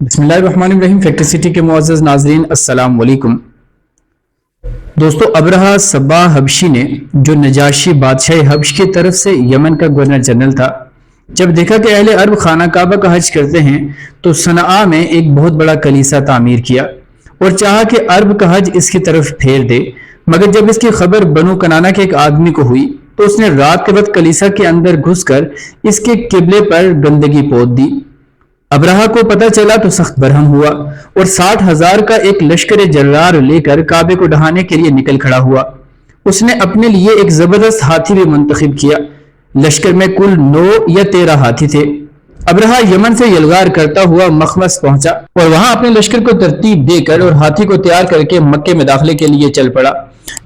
بسم اللہ الرحمن الرحیم۔ فیکٹر سٹی کے معزز ناظرین السلام علیکم۔ دوستو، ابرہہ سبا حبشی نے جو نجاشی بادشاہ حبش کی طرف سے یمن کا گورنر جنرل تھا، جب دیکھا کہ اہل عرب خانہ کعبہ کا حج کرتے ہیں تو صنعاء میں ایک بہت بڑا کلیسا تعمیر کیا اور چاہا کہ عرب کا حج اس کی طرف پھیر دے، مگر جب اس کی خبر بنو کنانہ کے ایک آدمی کو ہوئی تو اس نے رات کے وقت کلیسا کے اندر گھس کر اس کے قبلے پر گندگی پوت دی۔ ابرہہ کو پتہ چلا تو سخت برہم ہوا اور 60,000 کا ایک لشکر جرار لے کر کعبے کو ڈھانے کے لیے نکل کھڑا ہوا۔ اس نے اپنے لیے ایک زبردست ہاتھی بھی منتخب کیا۔ لشکر میں کل 9 یا 13 ہاتھی تھے۔ ابرہہ یمن سے یلغار کرتا ہوا مخمس پہنچا اور وہاں اپنے لشکر کو ترتیب دے کر اور ہاتھی کو تیار کر کے مکے میں داخلے کے لیے چل پڑا۔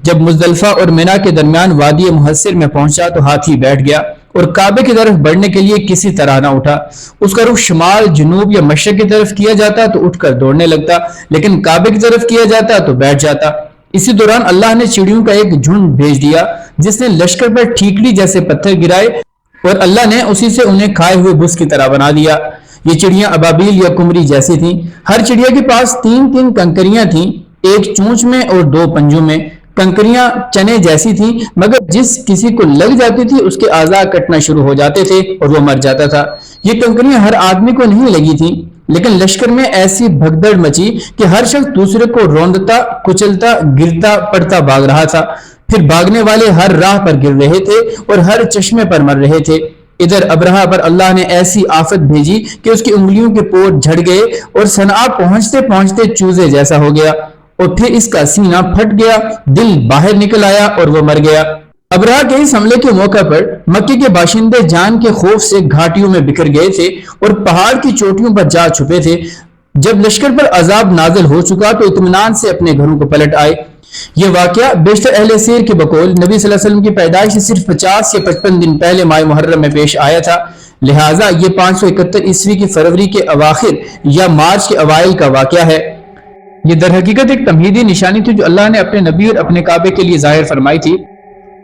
جب مزدلفہ اور مینا کے درمیان وادی محصر میں پہنچا تو ہاتھی بیٹھ گیا اور کعبے کی طرف بڑھنے کے لیے کسی طرح نہ اٹھا۔ اس کا رخ شمال، جنوب یا مشرق کی طرف کیا جاتا تو اٹھ کر دوڑنے لگتا، لیکن کعبے کی طرف کیا جاتا تو بیٹھ جاتا۔ اسی دوران اللہ نے چڑیوں کا ایک جھنڈ بھیج دیا جس نے لشکر پر ٹھیکڑی جیسے پتھر گرائے اور اللہ نے اسی سے انہیں کھائے ہوئے بس کی طرح بنا دیا۔ یہ چڑیاں ابابیل یا کمری جیسی تھیں۔ ہر چڑیا کے پاس 3 کنکریاں تھیں، ایک چونچ میں اور 2 پنجوں میں۔ کنکریاں چنے جیسی تھیں، مگر جس کسی کو لگ جاتی تھی اس کے اعضاء کٹنا شروع ہو جاتے تھے اور وہ مر جاتا تھا۔ یہ کنکریاں ہر آدمی کو نہیں لگی تھیں، لیکن لشکر میں ایسی بھگدڑ مچی کہ ہر شخص دوسرے کو روندتا، کچلتا، گرتا پڑتا بھاگ رہا تھا۔ پھر بھاگنے والے ہر راہ پر گر رہے تھے اور ہر چشمے پر مر رہے تھے۔ ادھر ابرہہ پر اللہ نے ایسی آفت بھیجی کہ اس کی انگلیوں کے پور جھڑ گئے اور صنعاء پہنچتے پہنچتے چوزے جیسا ہو گیا، اور پھر اس کا سینہ پھٹ گیا، دل باہر نکل آیا اور وہ مر گیا۔ ابرہہ کے اس حملے کے موقع پر مکے کے باشندے جان کے خوف سے گھاٹیوں میں بکھر گئے تھے اور پہاڑ کی چوٹیوں پر جا چھپے تھے۔ جب لشکر پر عذاب نازل ہو چکا تو اطمینان سے اپنے گھروں کو پلٹ آئے۔ یہ واقعہ بیشتر اہل سیر کے بقول نبی صلی اللہ علیہ وسلم کی پیدائش سے صرف 50 یا 55 دن پہلے ماہ محرم میں پیش آیا تھا، لہٰذا یہ 571 عیسوی کی فروری کے اواخر یا مارچ کے اوائل کا واقعہ ہے۔ یہ در حقیقت ایک تمہیدی نشانی تھی جو اللہ نے اپنے نبی اور اپنے کعبے کے لیے ظاہر فرمائی تھی،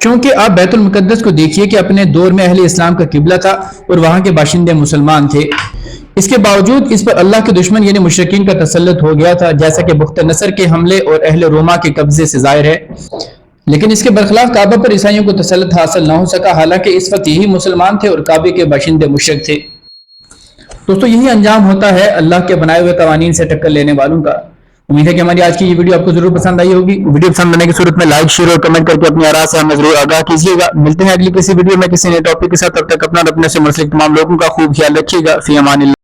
کیونکہ آپ بیت المقدس کو دیکھیے کہ اپنے دور میں اہل اسلام کا قبلہ تھا اور وہاں کے باشندے مسلمان تھے۔ اس کے باوجود اس پر اللہ کے دشمن یعنی مشرکین کا تسلط ہو گیا تھا، جیسا کہ بخت نصر کے حملے اور اہل روما کے قبضے سے ظاہر ہے، لیکن اس کے برخلاف کعبہ پر عیسائیوں کو تسلط حاصل نہ ہو سکا، حالانکہ اس وقت یہی مسلمان تھے اور کعبے کے باشندے مشرک تھے۔ دوستو، یہی انجام ہوتا ہے اللہ کے بنائے ہوئے قوانین سے ٹکر لینے والوں کا۔ امید ہے کہ ہماری آج کی یہ ویڈیو آپ کو ضرور پسند آئی ہوگی۔ ویڈیو پسند آنے کی صورت میں لائک، شیئر اور کمنٹ کر کے اپنی آراء سے ہمیں ضرور آگاہ کیجیے گا۔ ملتے ہیں اگلی کسی ویڈیو میں کسی نئے ٹاپک کے ساتھ، تب تک اپنا اور اپنے سے منسلک تمام لوگوں کا خوب خیال رکھیے گا۔ فی امان اللہ۔